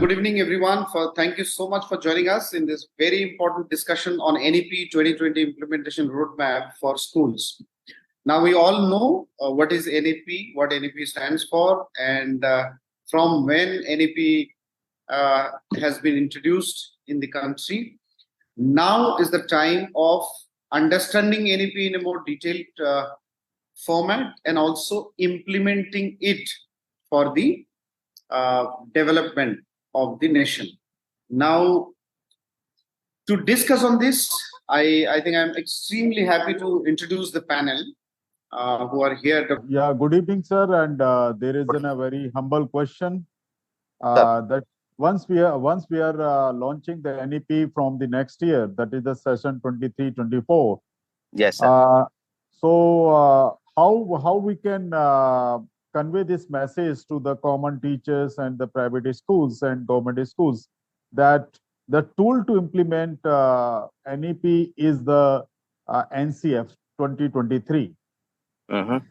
good evening, everyone. Thank you so much for joining us in this very important discussion on NEP 2020 implementation roadmap for schools. Now, we all know what is NEP, what NEP stands for, and from when NEP has been introduced in the country. Now is the time of understanding NEP in a more detailed format and also implementing it for the development of the nation. Now, to discuss on this, I think I'm extremely happy to introduce the panel who are here. Yeah, good evening, sir. And there is a very humble question that once we are launching the NEP from the next year, that is the session 23-24. Yes, sir. How we can convey this message to the common teachers and the private schools and government schools that the tool to implement NEP is the NCF 2023.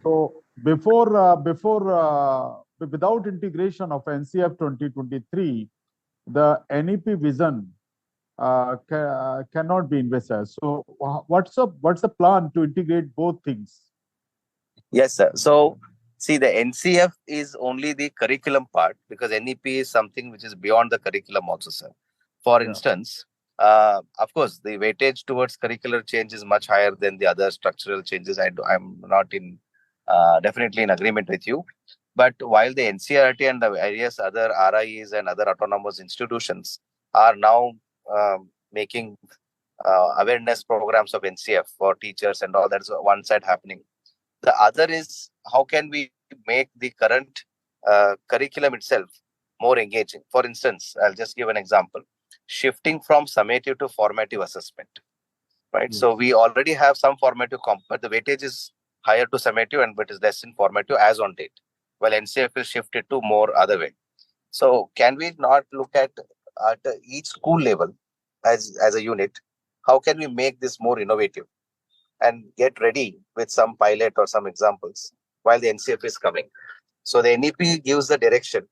So without integration of NCF 2023, the NEP vision cannot be envisaged. So what's the plan to integrate both things? Yes, sir. So see, the NCF is only the curriculum part because NEP is something which is beyond the curriculum also, sir. For instance, of course, the weightage towards curricular change is much higher than the other structural changes. I'm not definitely in agreement with you. But while the NCERT and the various other RIEs and other autonomous institutions are now making awareness programs of NCF for teachers and all, that's one side happening. The other is how can we make the current curriculum itself more engaging. For instance, I'll just give an example. Shifting from summative to formative assessment, right? So we already have some formative comp, but the weightage is higher to summative and but is less in formative as on date. Well, NCF is shifted to more other way. So can we not look at each school level as a unit? How can we make this more innovative and get ready with some pilot or some examples while the NCF is coming? So the NEP gives the direction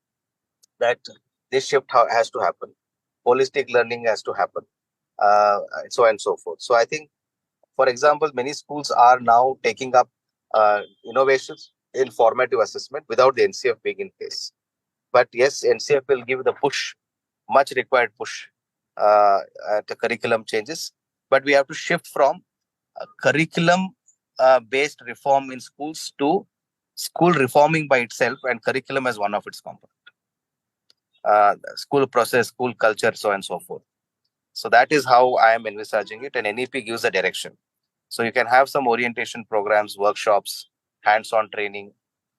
that this shift has to happen. Holistic learning has to happen, so on and so forth. So I think, for example, many schools are now taking up innovations in formative assessment without the NCF being in place. But yes, NCF will give the push, much required push to curriculum changes. But we have to shift from curriculum-based reform in schools to school reforming by itself and curriculum as one of its components. School process, school culture, so on and so forth. So that is how I am envisaging it, and NEP gives a direction. So you can have some orientation programs, workshops, hands-on training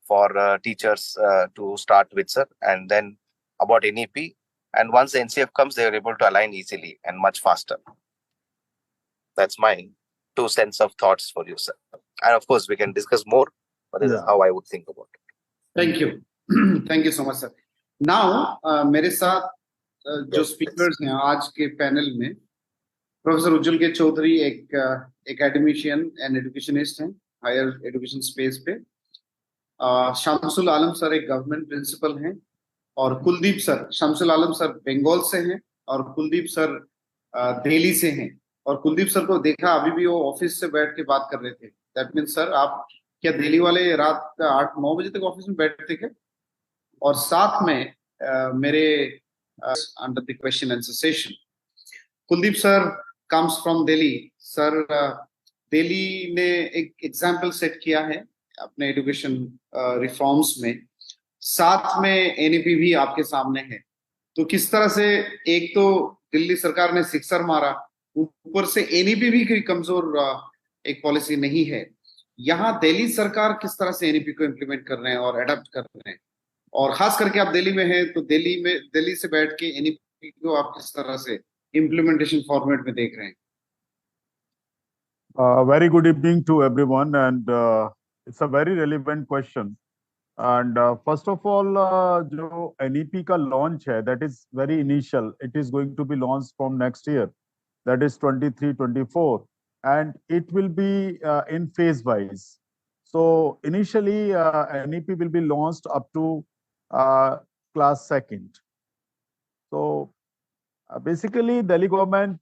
for teachers to start with, sir, and then about NEP. And once the NCF comes, they are able to align easily and much faster. That's my 2 cents of thoughts for you, sir. And of course, we can discuss more, but this is how I would think about it. Thank you. Thank you so much, sir. Now, मेरे साथ जो speakers हैं आज के panel में professor उज्जवल के चौधरी एक academician and educationist हैं हायर एजुकेशन स्पेस पे, शमसुल आलम सर एक गवर्नमेंट प्रिंसिपल हैं, और कुलदीप सर, शमसुल आलम सर बंगाल से हैं और कुलदीप सर दिल्ली से हैं। और कुलदीप सर को देखा अभी भी वो ऑफिस से बैठ के बात कर रहे थे। दैट मीन्स सर आप क्या दिल्ली वाले रात 8-9 बजे तक ऑफिस में बैठते थे? और साथ में मेरे under the question answer session, Kuldeep sir comes from Delhi. Sir Delhi ने एक एग्जाम्पल सेट किया है अपने एजुकेशन रिफॉर्म्स में, साथ में एनईपी भी आपके सामने है। तो किस तरह से एक तो दिल्ली सरकार ने सिक्सर मारा, ऊपर से एनईपी भी कोई कमजोर एक पॉलिसी नहीं है। यहाँ दिल्ली सरकार किस तरह से एनईपी को इम्प्लीमेंट कर रहे हैं और अडॉप्ट कर रहे हैं, और खास करके आप दिल्ली में हैं तो दिल्ली से बैठ के एनईपी को आप किस तरह से इम्प्लीमेंटेशन फॉर्मेट में देख रहे हैं? Very good evening to everyone, and it's a very relevant question. And first of all, जो NEP का launch है, that is very initial. It is going to be launched from next year, that is 23-24, and it will be in phase wise. So initially, NEP will be launched up to class 2nd. So basically, Delhi government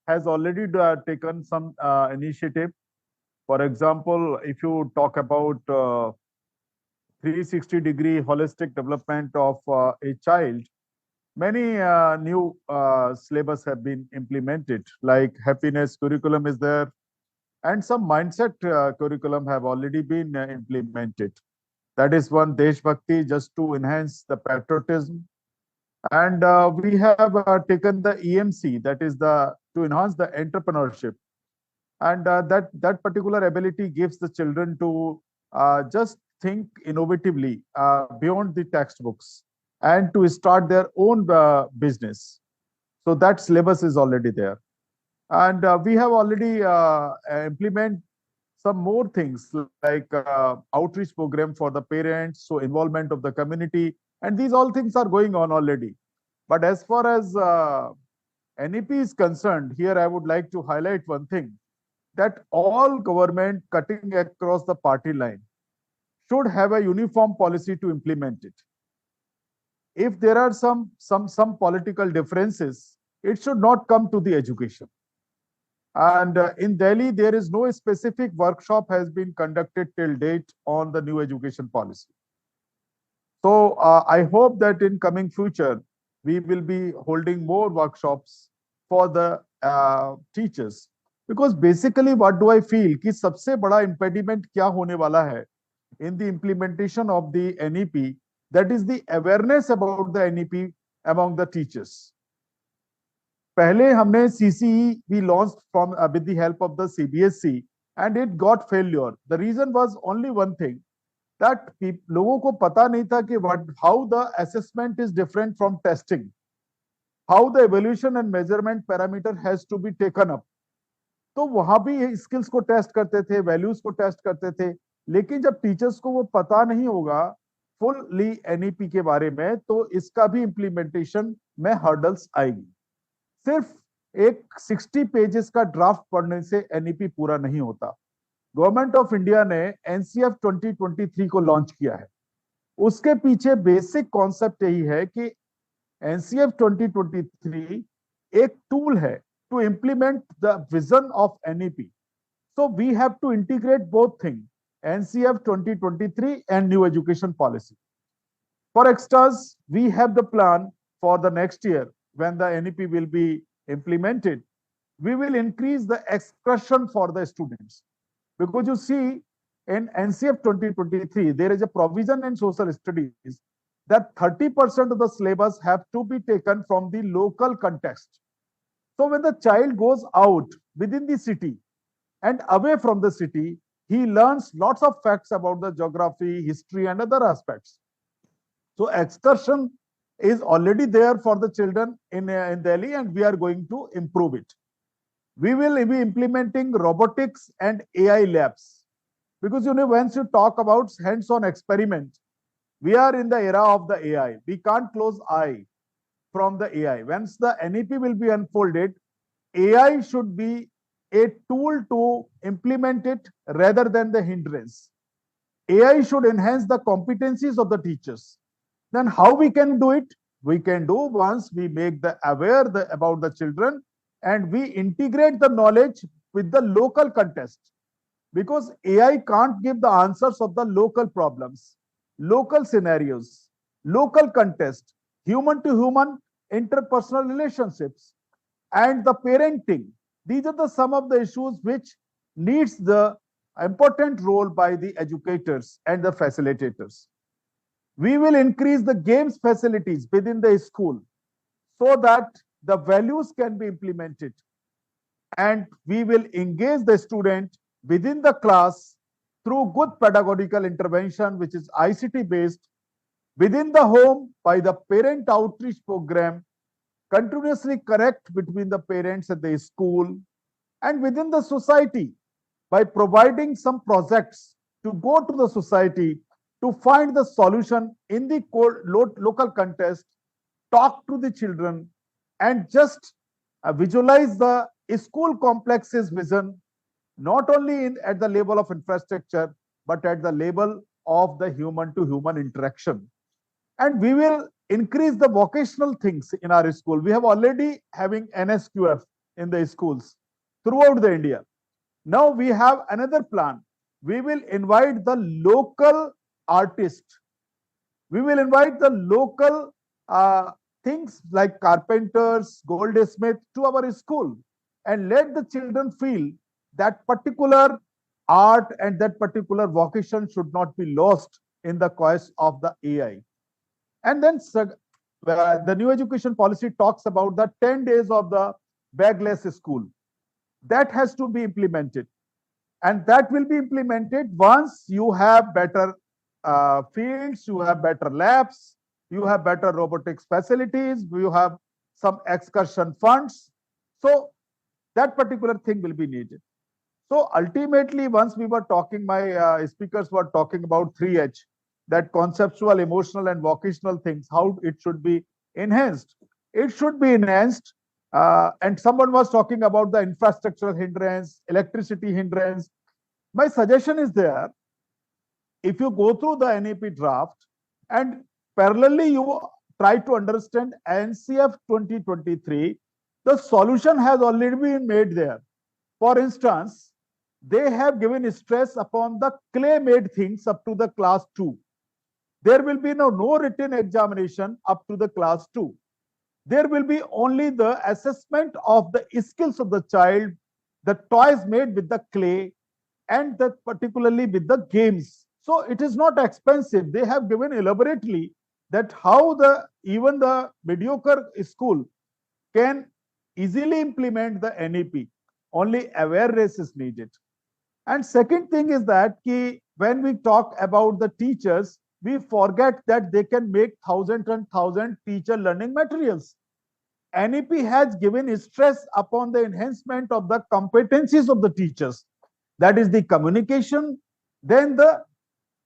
has already taken some initiative. For example, if you talk about 360-degree holistic development of a child, many new syllabus have been implemented, like happiness curriculum is there, and some mindset curriculum have already been implemented. That is one, Desh Bhakti, just to enhance the patriotism. And we have taken the EMC, that is the to enhance the entrepreneurship, and that particular ability gives the children to just think innovatively beyond the textbooks and to start their own business. So that syllabus is already there, and we have already implement some more things like outreach program for the parents, so involvement of the community, and these all things are going on already. But as far as NEP is concerned, here I would like to highlight one thing, that all government cutting across the party line should have a uniform policy to implement it. If there are some political differences, it should not come to the education. And in Delhi, there is no specific workshop has been conducted till date on the new education policy. So I hope that in coming future, we will be holding more workshops for the teachers. Because basically, what do I feel कि सबसे बड़ा impediment क्या होने वाला है in the implementation of the NEP, that is the awareness about the NEP among the teachers. पहले हमने CCE we launched from with the help of the CBSE and it got failure. The reason was only one thing, that लोगों को पता नहीं था कि how the assessment is different from testing, how the evaluation and measurement parameter has to be taken up. तो वहां भी skills को टेस्ट करते थे, वैल्यूज को टेस्ट करते थे, लेकिन जब टीचर्स को वो पता नहीं होगा फुल्ली एनईपी के बारे में, तो इसका भी इंप्लीमेंटेशन में हर्डल्स आएगी. सिर्फ एक 60 पेजेस का ड्राफ्ट पढ़ने से एनईपी पूरा नहीं होता. गवर्नमेंट ऑफ इंडिया ने एनसीएफ 2023 को लॉन्च किया है. उसके पीछे बेसिक कॉन्सेप्ट यही है कि एनसीएफ 2023 एक टूल है to implement the vision of NEP. So we have to integrate both things, NCF 2023 and new education policy. For extras, we have the plan for the next year when the NEP will be implemented. We will increase the excursion for the students. Because you see, in NCF 2023, there is a provision in social studies that 30% of the syllabus have to be taken from the local context. So when the child goes out within the city and away from the city, he learns lots of facts about the geography, history, and other aspects. So excursion is already there for the children in Delhi, and we are going to improve it. We will be implementing robotics and AI labs. Because once you talk about hands-on experiment, we are in the era of the AI. We can't close eye from the AI. Once the NEP will be unfolded, AI should be a tool to implement it rather than the hindrance. AI should enhance the competencies of the teachers. Then how we can do it? We can do once we make the aware about the children and we integrate the knowledge with the local context. Because AI can't give the answers of the local problems, local scenarios, local context, human to human interpersonal relationships, and the parenting. These are some of the issues which needs the important role by the educators and the facilitators. We will increase the games facilities within the school so that the values can be implemented, and we will engage the student within the class through good pedagogical intervention, which is ICT based, within the home by the parent outreach program, continuously connect between the parents and the school, and within the society by providing some projects to go to the society to find the solution in the local context, talk to the children, and just visualize the school complexes vision, not only at the level of infrastructure, but at the level of the human to human interaction. And we will increase the vocational things in our school. We have already having NSQF in the schools throughout the India. Now we have another plan. We will invite the local artists. We will invite the local things like carpenters, goldsmith to our school and let the children feel that particular art and that particular vocation should not be lost in the course of the AI. And then the new education policy talks about the 10 days of the bagless school. That has to be implemented. And that will be implemented once you have better fields, you have better labs, you have better robotics facilities, you have some excursion funds. So that particular thing will be needed. So ultimately, once we were talking, my speakers were talking about 3H, that conceptual, emotional, and vocational things, how it should be enhanced. It should be enhanced. And someone was talking about the infrastructure hindrance, electricity hindrance. My suggestion is there, if you go through the NEP draft and parallelly you try to understand NCF 2023, the solution has already been made there. For instance, they have given stress upon the clay-made things up to the class 2. There will be no written examination up to the class 2. There will be only the assessment of the skills of the child, the toys made with the clay, and that particularly with the games. So it is not expensive. They have given elaborately that how even the mediocre school can easily implement the NEP. Only awareness is needed. And second thing is that when we talk about the teachers, we forget that they can make thousands and thousands teacher learning materials. NEP has given stress upon the enhancement of the competencies of the teachers. That is the communication, then the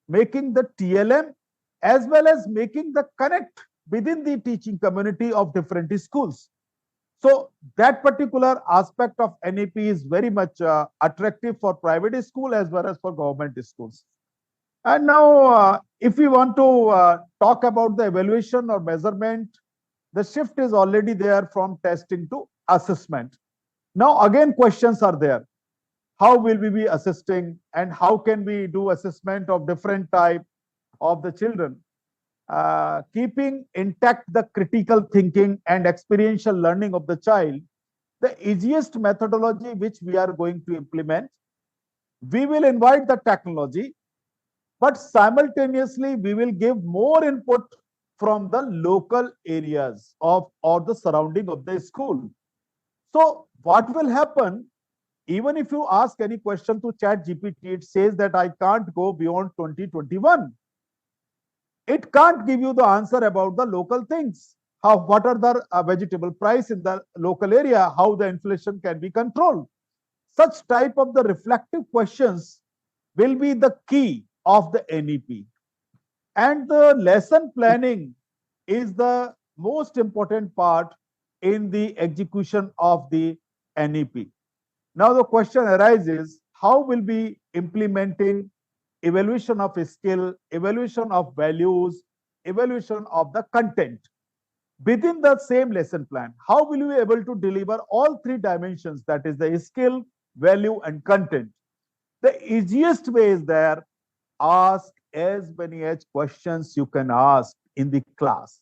making the TLM, as well as making the connect within the teaching community of different schools. So that particular aspect of NEP is very much attractive for private school as well as for government schools. And now, if we want to talk about the evaluation or measurement, the shift is already there from testing to assessment. Now, again, questions are there. How will we be assisting and how can we do assessment of different type of the children? Keeping intact the critical thinking and experiential learning of the child, the easiest methodology which we are going to implement, we will invite the technology, but simultaneously we will give more input from the local areas of or the surrounding of the school. So what will happen? Even if you ask any question to ChatGPT, it says that I can't go beyond 2021. It can't give you the answer about the local things. What are the vegetable price in the local area? How the inflation can be controlled? Such type of the reflective questions will be the key of the NEP. And the lesson planning is the most important part in the execution of the NEP. Now the question arises, how will be implementing evaluation of a skill, evaluation of values, evaluation of the content within the same lesson plan? How will you be able to deliver all three dimensions, that is the skill, value, and content? The easiest way is there, ask as many as questions you can ask in the class.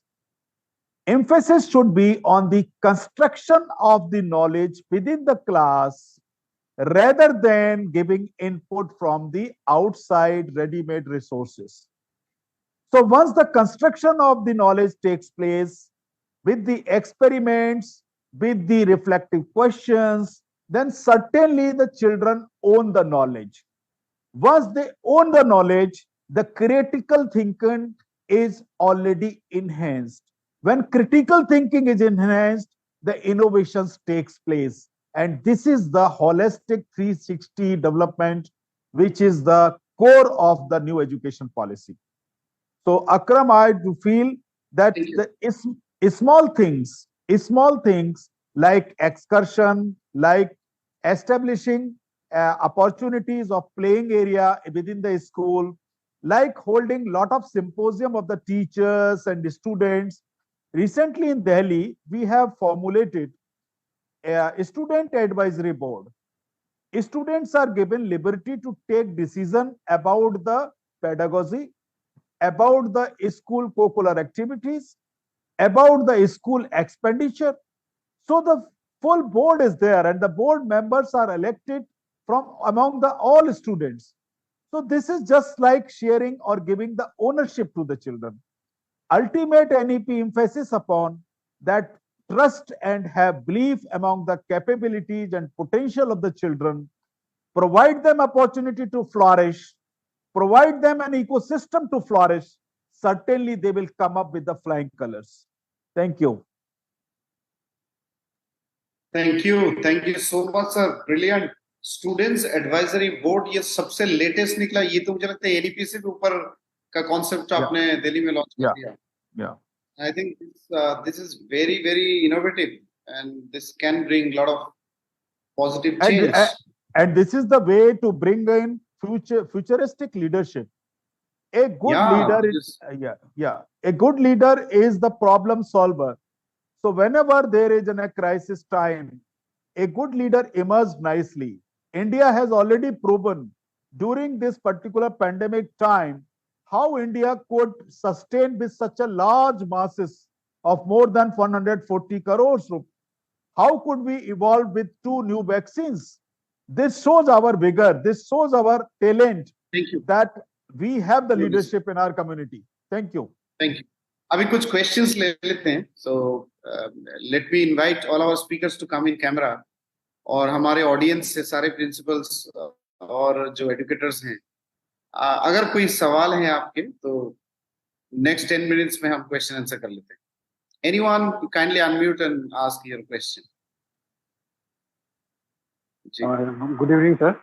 Emphasis should be on the construction of the knowledge within the class rather than giving input from the outside ready-made resources. So once the construction of the knowledge takes place with the experiments, with the reflective questions, then certainly the children own the knowledge. Once they own the knowledge, the critical thinking is already enhanced. When critical thinking is enhanced, the innovations takes place. And this is the holistic 360 development, which is the core of the new education policy. So Akram, I do feel that the small things like excursion, like establishing opportunities of playing area within the school, like holding lot of symposium of the teachers and the students. Recently in Delhi, we have formulated a student advisory board. Students are given liberty to take decision about the pedagogy, about the school curricular activities, about the school expenditure. So the full board is there, and the board members are elected from among the all students. So this is just like sharing or giving the ownership to the children. Ultimate NEP emphasis upon that trust and have belief among the capabilities and potential of the children, provide them opportunity to flourish, provide them an ecosystem to flourish. Certainly they will come up with the flying colors. Thank you. Thank you so much sir, brilliant. Students advisory board ये सबसे latest निकला, ये तो मुझे लगता है NEP से भी ऊपर का कॉन्सेप्ट आपने दिल्ली में लॉन्च कर दिया। I think this is very very innovative and this can bring lot of positive change, and this is the way to bring in futuristic leadership. A good leader is a good leader is the problem solver. So whenever there is a crisis time, a good leader emerges nicely. India has already proven during this particular pandemic time how India could sustain with such a large masses of more than 140 crores. How could we evolve with 2 new vaccines? This shows our vigor. This shows our talent. Thank you. That we have the leadership in our community. Thank you. Thank you. अभी कुछ questions ले लेते हैं. So let me invite all our speakers to come in camera. और हमारे audience से सारे principles और जो एजुकेटर्स हैं, अगर कोई सवाल है आपके तो नेक्स्ट 10 मिनट्स में हम क्वेश्चन आंसर कर लेते हैं. Anyone kindly unmute and ask your question. Good evening, sir.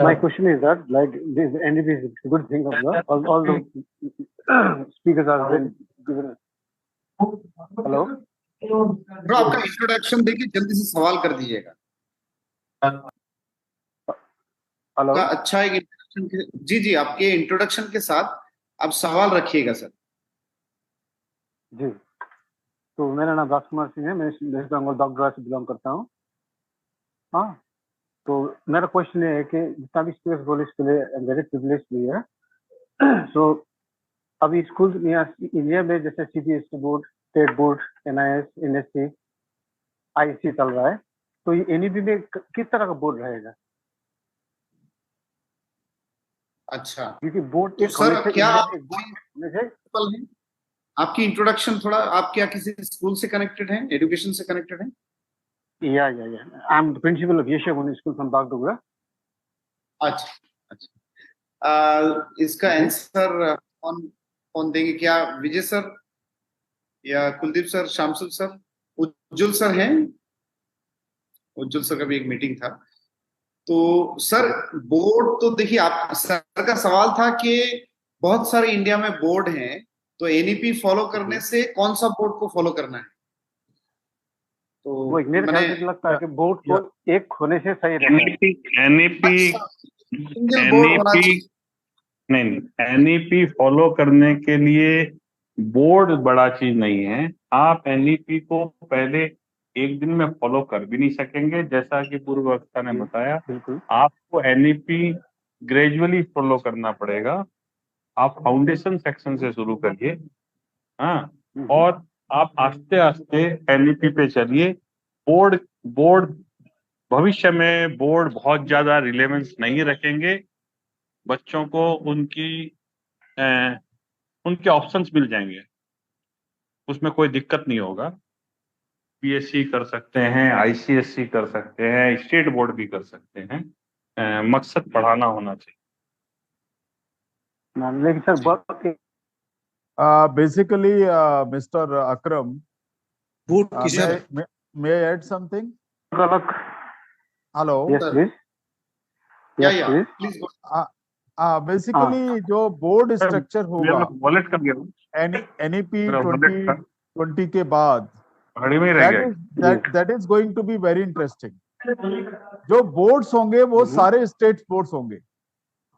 My question is that, like, this NEP is a good thing of the all the speakers are given. Hello. Bro आपका introduction देखिए, जल्दी से सवाल कर दीजिएगा. Hello. अच्छा एक introduction. जी आपके इंट्रोडक्शन के साथ आप सवाल रखिएगा सर. जी, तो मेरा नाम राजकुमार सिंह है. मैं वेस्ट बंगाल बागडोगरा से बिलोंग करता हूँ. हाँ, तो मेरा क्वेश्चन ये है कि जितना भी स्पेस बोले इसके लिए वेरी प्रिविलेज भी है. सो अभी स्कूल इंडिया में जैसे CBSE board, state board, NIS, NSC, IC चल रहा है, तो ये एनईपी में किस तरह का बोर्ड रहेगा? अच्छा, क्योंकि बोर्ड तो सर क्या आपकी इंट्रोडक्शन थोड़ा, आप क्या किसी स्कूल से कनेक्टेड हैं, एजुकेशन से कनेक्टेड हैं? या I am the principal of Yashovan school from Bagdogra. अच्छा, इसका आंसर कौन देंगे? क्या विजय सर या Kuldeep sir, Shamsul sir, Ujjwal sir हैं? उज्जवल सर का भी एक मीटिंग था. तो सर बोर्ड तो देखिए, आप सर का सवाल था कि बहुत सारे इंडिया में बोर्ड हैं, तो एनईपी फॉलो करने से कौन सा बोर्ड को फॉलो करना है? तो वो मेरे ख्याल से लगता है कि बोर्ड को एक होने से सही रहेगा. एनईपी फॉलो करने के लिए बोर्ड बड़ा चीज नहीं है. आप एनईपी को पहले एक दिन में फॉलो कर भी नहीं सकेंगे, जैसा कि पूर्व वक्ता ने बताया. आपको एनईपी ग्रेजुअली फॉलो करना पड़ेगा. आप फाउंडेशन सेक्शन से शुरू करिए, हाँ, और आप आस्ते आस्ते एनईपी पे चलिए. बोर्ड भविष्य में बोर्ड बहुत ज्यादा रिलेवेंस नहीं रखेंगे. बच्चों को उनके ऑप्शंस मिल जाएंगे, उसमें कोई दिक्कत नहीं होगा. पीएससी कर सकते हैं, आईसीएससी कर सकते हैं, स्टेट बोर्ड भी कर सकते हैं. मकसद पढ़ाना होना चाहिए. Basically, Mr. Akram, may I add something? Hello. Yes, please. Yeah, please go. Basically, जो बोर्ड स्ट्रक्चर होगा वॉलेट कर दिया NEP 2020 के बाद, that is going to be very interesting. जो बोर्ड्स होंगे वो सारे स्टेट बोर्ड्स होंगे.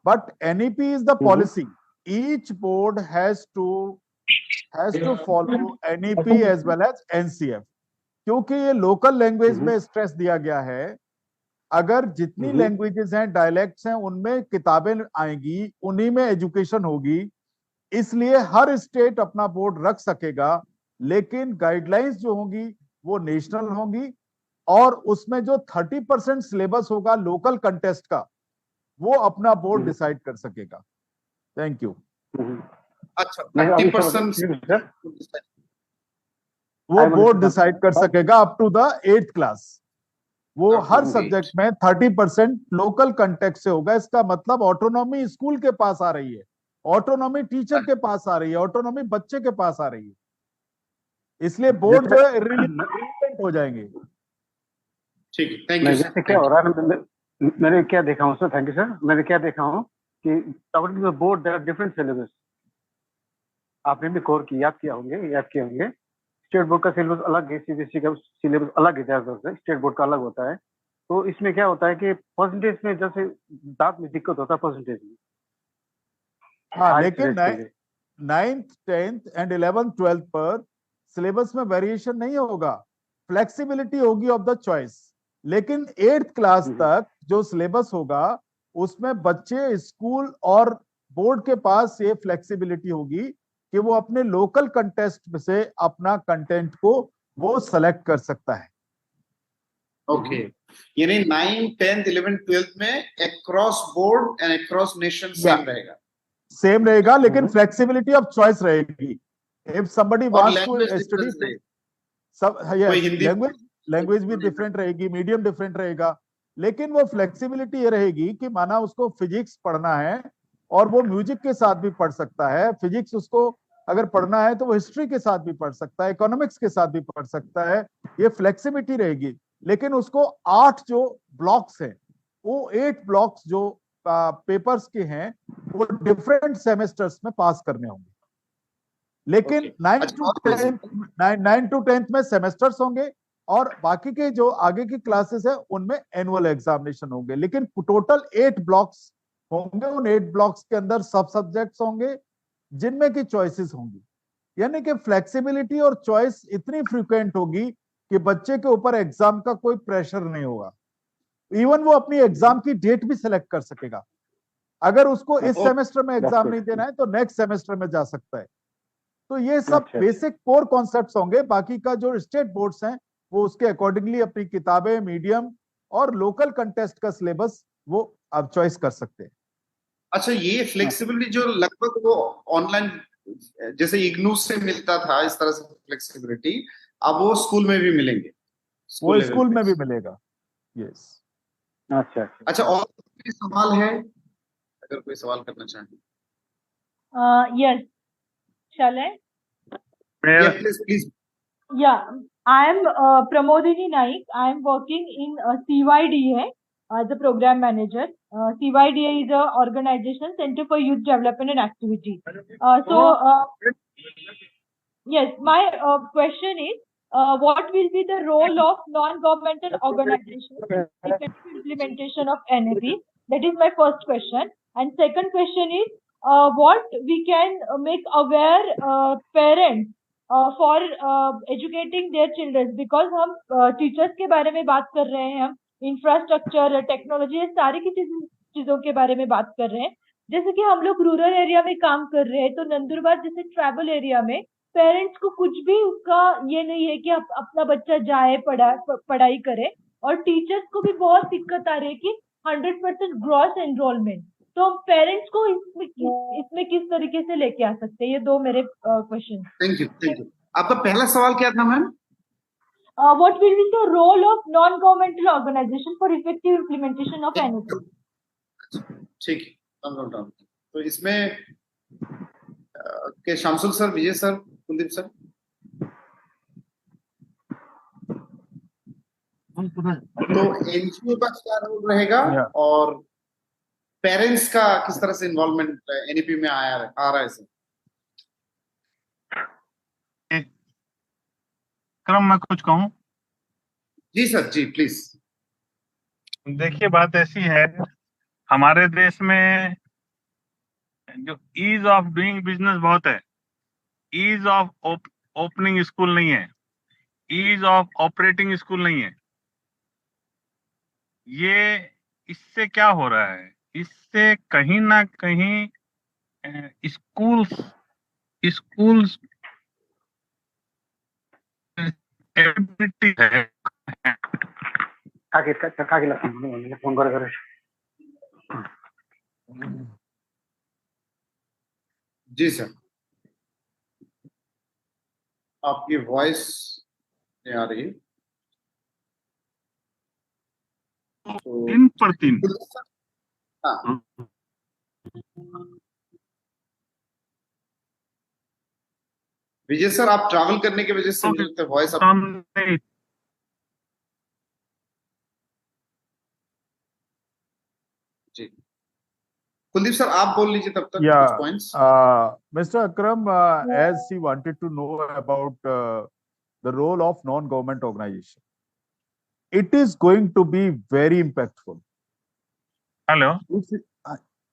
but NEP is the policy. Each board has to follow NEP as well as NCF. क्योंकि ये लोकल लैंग्वेज में स्ट्रेस दिया गया है, अगर जितनी लैंग्वेजेस हैं, डायलेक्ट्स हैं, उनमें किताबें आएंगी, उन्हीं में एजुकेशन होगी, इसलिए हर स्टेट अपना बोर्ड रख सकेगा, लेकिन गाइडलाइंस जो होंगी वो नेशनल होंगी, और उसमें जो 30% सिलेबस होगा लोकल कंटेस्ट का, वो अपना बोर्ड डिसाइड कर सकेगा। Thank you. अच्छा, 30% वो बोर्ड डिसाइड कर सकेगा up to the 8th class. वो हर सब्जेक्ट में 30% लोकल कंटेक्स्ट से होगा। इसका मतलब ऑटोनॉमी स्कूल के पास आ रही है, ऑटोनॉमी टीचर के पास आ रही है, ऑटोनॉमी बच्चे के पास आ रही है, इसलिए बोर्ड जो है इररिलेवेंट हो जाएंगे। ठीक है, थैंक यू सर। क्या हो रहा है, मैंने क्या देखा हूँ सर, थैंक यू सर, मैंने क्या देखा हूँ कि board there are different syllabus. आपने भी कोर की याद किए होंगे। स्टेट बोर्ड का सिलेबस अलग है, सीबीएसई का सिलेबस अलग है, स्टेट बोर्ड का अलग होता है। तो इसमें क्या होता है कि परसेंटेज में जैसे दांत में दिक्कत होता है परसेंटेज में। हाँ, लेकिन 9th 10th and 11th 12th पर सिलेबस में वेरिएशन नहीं होगा, फ्लेक्सिबिलिटी होगी ऑफ द चॉइस। लेकिन 8th क्लास तक जो सिलेबस होगा उसमें बच्चे, स्कूल और बोर्ड के पास ये फ्लेक्सिबिलिटी होगी कि वो अपने लोकल कंटेस्ट से अपना कंटेंट को वो सेलेक्ट कर सकता है। ओके, यानी 9, 10, 11, 12 में across board and across nation same रहेगा, लेकिन फ्लेक्सिबिलिटी ऑफ चॉइस रहेगी। If somebody wants to study सब, लैंग्वेज भी डिफरेंट रहेगी, मीडियम डिफरेंट रहेगा, लेकिन वो फ्लेक्सिबिलिटी ये रहेगी कि माना उसको फिजिक्स पढ़ना है और वो म्यूजिक के साथ भी पढ़ सकता है, फिजिक्स उसको अगर पढ़ना है तो वो हिस्ट्री के साथ भी पढ़ सकता है, इकोनॉमिक्स के साथ भी पढ़ सकता है, ये फ्लेक्सिबिलिटी रहेगी। लेकिन उसको 8 जो ब्लॉक्स हैं, वो 8 ब्लॉक्स जो पेपर्स के हैं, वो डिफरेंट सेमेस्टर्स में पास करने होंगे। लेकिन 9 to 10th में सेमेस्टर्स होंगे और बाकी के जो आगे की क्लासेस है उनमें एनुअल एग्जामिनेशन होंगे। लेकिन टोटल 8 ब्लॉक्स होंगे, उन 8 ब्लॉक्स के अंदर सब सब्जेक्ट्स होंगे जिनमें की चॉइसेस होंगी। यानी कि फ्लेक्सिबिलिटी और चॉइस इतनी फ्रीक्वेंट होगी कि बच्चे के ऊपर एग्जाम का कोई प्रेशर नहीं होगा। इवन वो अपनी एग्जाम की डेट भी सिलेक्ट कर सकेगा। अगर उसको इस सेमेस्टर में एग्जाम नहीं देना है तो नेक्स्ट सेमेस्टर में जा सकता है। तो ये सब बेसिक कोर कॉन्सेप्ट्स होंगे। बाकी का जो स्टेट बोर्ड्स हैं वो उसके अकॉर्डिंगली अपनी किताबें, मीडियम और लोकल कंटेस्ट का सिलेबस वो आप चॉइस कर सकते हैं। अच्छा, ये फ्लेक्सिबिलिटी जो लगभग वो ऑनलाइन जैसे इग्नू से मिलता था, इस तरह से फ्लेक्सिबिलिटी अब वो स्कूल में भी मिलेंगे, वो स्कूल में भी मिलेगा। यस। अच्छा, और कोई सवाल है? अगर कोई सवाल करना चाहे। Yes, shall I? Yeah, please. Yeah, I am Pramodini Naik. I am working in CYDA as a program manager. CYDA is a organization Center for Youth Development and Activity. Yes, my question is, what will be the role of non-governmental organizations in effective implementation of NEP? That is my first question. And second question is, what we can make aware parents for educating their children, because हम teachers के बारे में बात कर रहे हैं, हम infrastructure, technology, सारी की चीजों के बारे में बात कर रहे हैं। जैसे कि हम लोग रूरल एरिया में काम कर रहे हैं, तो नंदुरबार जैसे ट्राइबल एरिया में पेरेंट्स को कुछ भी उसका ये नहीं है कि अपना बच्चा जाए पढ़ाई करे, और टीचर्स को भी बहुत दिक्कत आ रही है कि 100% ग्रॉस एनरोलमेंट। तो पेरेंट्स को इसमें किस तरीके से लेके आ सकते हैं? ये दो मेरे क्वेश्चन। Thank you. आपका पहला सवाल क्या था ma'am? What will be the role of non-governmental organization for effective implementation of NEP? ठीक है, तो इसमें के शामसुल सर, विजय सर, कुलदीप सर। तो एनजीओ का क्या रोल रहेगा और पेरेंट्स का किस तरह से इन्वॉल्वमेंट एनईपी में आ रहा है सर? क्रम मैं कुछ कहूं? जी सर, जी प्लीज। देखिए, बात ऐसी है, हमारे देश में जो ईज ऑफ डूइंग बिजनेस बहुत है, ईज ऑफ ओपनिंग स्कूल नहीं है, ईज ऑफ ऑपरेटिंग स्कूल नहीं है। ये इससे क्या हो रहा है, इससे कहीं ना कहीं स्कूल्स स्कूल्स एबिलिटी है। काकीला फोन गरेर जी सर, आपकी वॉइस नहीं आ रही है। तो 3 पर 3। हाँ, विजय सर, आप ट्रैवल करने की वजह से मुझे लगता है वॉइस सामने जी। कुलदीप सर, आप बोल लीजिए तब तक कुछ Yeah, points. Mr. Akram, as he wanted to know about the role of non-government organization, it is going to be very impactful. Hello You see,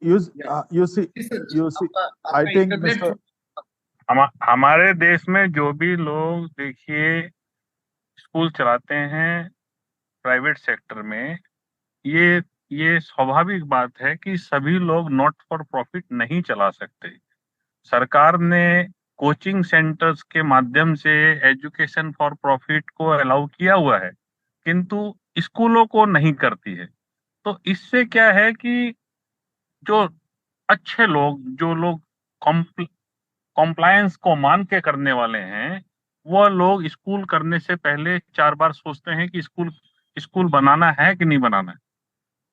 you see, जी सर, you see, आपका I think internet Mr. हमारे देश में जो भी लोग देखिए school चलाते हैं प्राइवेट सेक्टर में, ये स्वाभाविक बात है कि सभी लोग नॉट फॉर प्रॉफिट नहीं चला सकते। सरकार ने कोचिंग सेंटर्स के माध्यम से एजुकेशन फॉर प्रॉफिट को अलाउ किया हुआ है, किंतु स्कूलों को नहीं करती है। तो इससे क्या है कि जो अच्छे लोग, जो लोग कॉम्प्लायंस को मान के करने वाले हैं, वो लोग स्कूल करने से पहले 4 बार सोचते हैं कि स्कूल बनाना है कि नहीं बनाना है।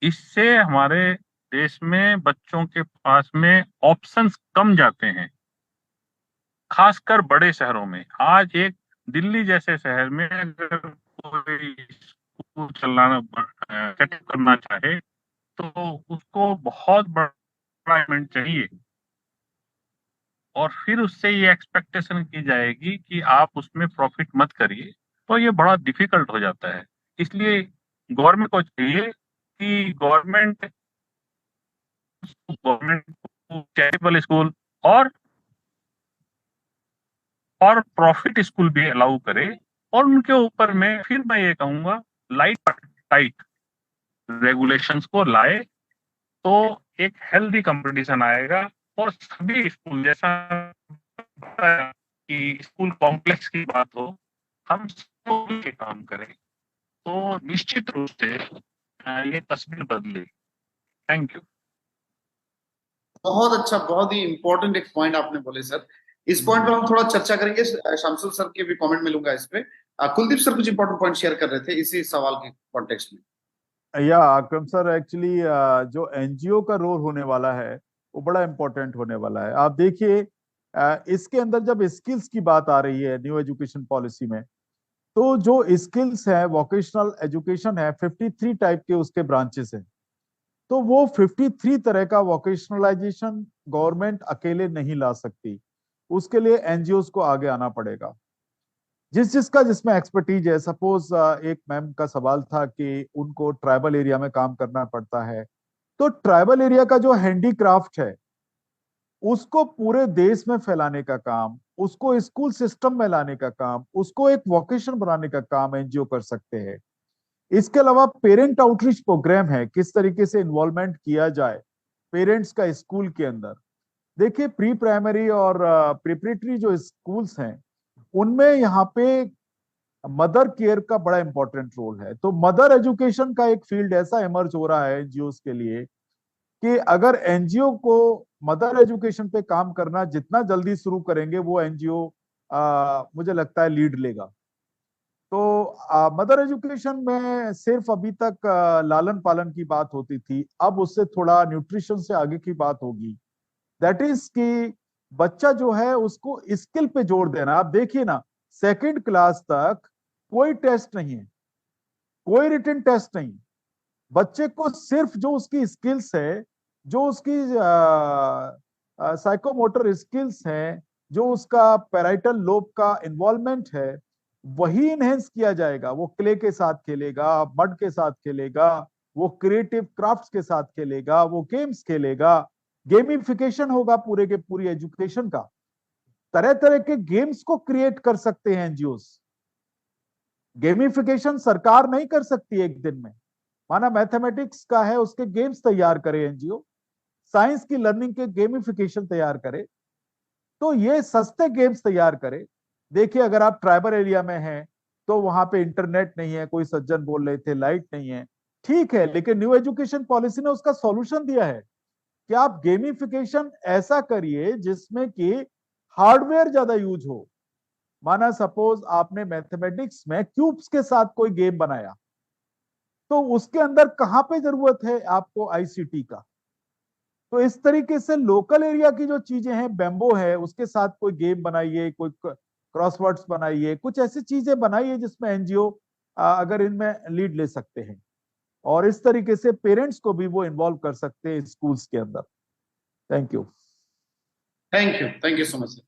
इससे हमारे देश में बच्चों के पास में ऑप्शंस कम जाते हैं, खासकर बड़े शहरों में। आज एक दिल्ली जैसे शहर में अगर कोई स्कूल चलाना सेटअप करना चाहे तो उसको बहुत बड़ा इन्वेस्टमेंट चाहिए, और फिर उससे ये एक्सपेक्टेशन की जाएगी कि आप उसमें प्रॉफिट मत करिए, तो ये बड़ा डिफिकल्ट हो जाता है। इसलिए गवर्नमेंट को चाहिए कि गवर्नमेंट चैरिटेबल स्कूल और प्रॉफिट स्कूल भी अलाउ करे, और उनके ऊपर में फिर मैं ये कहूंगा लाइट टाइट रेगुलेशंस को लाए, तो एक हेल्दी कंपटीशन आएगा। और सभी स्कूल, जैसा कि स्कूल कॉम्प्लेक्स की बात हो, हम सब मिलके काम करें तो निश्चित रूप से ये तस्वीर बदले। Thank you. बहुत अच्छा, बहुत ही इंपॉर्टेंट एक पॉइंट आपने बोले सर। इस पॉइंट पर हम थोड़ा चर्चा करेंगे, शमसुल सर के भी कमेंट मिलूंगा इस पे। कुलदीप सर कुछ इंपॉर्टेंट पॉइंट शेयर कर रहे थे इसी सवाल के कॉन्टेक्स्ट में। या अकरम सर, एक्चुअली जो एनजीओ का रोल होने वाला है वो बड़ा इंपॉर्टेंट होने वाला है। आप देखिए, इसके अंदर जब स्किल्स की बात आ रही है न्यू एजुकेशन पॉलिसी में, तो जो स्किल्स है, वोकेशनल एजुकेशन है, 53 टाइप के उसके ब्रांचेस हैं। तो वो 53 तरह का वोकेशनलाइजेशन गवर्नमेंट अकेले नहीं ला सकती, उसके लिए एनजीओ को आगे आना पड़ेगा। जिसका जिसमें एक्सपर्टीज है। सपोज एक मैम का सवाल था कि उनको ट्राइबल एरिया में काम करना पड़ता है, तो ट्राइबल एरिया का जो हैंडीक्राफ्ट है उसको पूरे देश में फैलाने का काम, उसको स्कूल सिस्टम में लाने का काम, उसको एक वोकेशन बनाने का काम एनजीओ कर सकते हैं। इसके अलावा पेरेंट आउटरीच प्रोग्राम है, किस तरीके से इन्वॉल्वमेंट किया जाए पेरेंट्स का स्कूल के अंदर। देखिए, प्री प्राइमरी और प्रिपरेटरी जो स्कूल्स हैं उनमें यहाँ पे मदर केयर का बड़ा इंपॉर्टेंट रोल है। तो मदर एजुकेशन का एक फील्ड ऐसा इमर्ज हो रहा है एनजीओ के लिए कि अगर एनजीओ को मदर एजुकेशन पे काम करना जितना जल्दी शुरू करेंगे, वो एनजीओ मुझे लगता है लीड लेगा। तो मदर एजुकेशन में सिर्फ अभी तक लालन पालन की बात होती थी, अब उससे थोड़ा न्यूट्रिशन से आगे की बात होगी। दैट इज कि बच्चा जो है उसको स्किल पे जोर देना। आप देखिए ना, 2nd क्लास तक कोई टेस्ट नहीं है, कोई रिटन टेस्ट नहीं। बच्चे को सिर्फ जो उसकी स्किल्स है, जो उसकी साइकोमोटर स्किल्स हैं, जो उसका पैराइटल लोब का इन्वॉल्वमेंट है, वही इनहेंस किया जाएगा। वो क्ले के साथ खेलेगा, मड के साथ खेलेगा, वो क्रिएटिव क्राफ्ट्स के साथ खेलेगा, वो गेम्स खेलेगा। गेमिफिकेशन होगा पूरे के पूरी एजुकेशन का, तरह तरह के गेम्स को क्रिएट कर सकते हैं एनजीओस। गेमिफिकेशन सरकार नहीं कर सकती एक दिन में, माना मैथमेटिक्स का है उसके गेम्स तैयार करे एनजीओ, साइंस की लर्निंग के गेमिफिकेशन तैयार करे, तो ये सस्ते गेम्स तैयार करे। देखिए अगर आप ट्राइबल एरिया में हैं तो वहां पे इंटरनेट नहीं है, कोई सज्जन बोल रहे थे लाइट नहीं है, ठीक है, लेकिन न्यू एजुकेशन पॉलिसी ने उसका सॉल्यूशन दिया है कि आप गेमिफिकेशन ऐसा करिए जिसमें कि हार्डवेयर ज्यादा यूज हो। माना सपोज आपने मैथमेटिक्स में क्यूब्स के साथ कोई गेम बनाया, तो उसके अंदर कहां पे जरूरत है आपको आईसीटी का। तो इस तरीके से लोकल एरिया की जो चीजें हैं, बेम्बो है उसके साथ कोई गेम बनाइए, कोई क्रॉसवर्ड्स बनाइए, कुछ ऐसी चीजें बनाइए जिसमें एनजीओ अगर इनमें लीड ले सकते हैं, और इस तरीके से पेरेंट्स को भी वो इन्वॉल्व कर सकते हैं स्कूल्स के अंदर। Thank you thank you so much sir.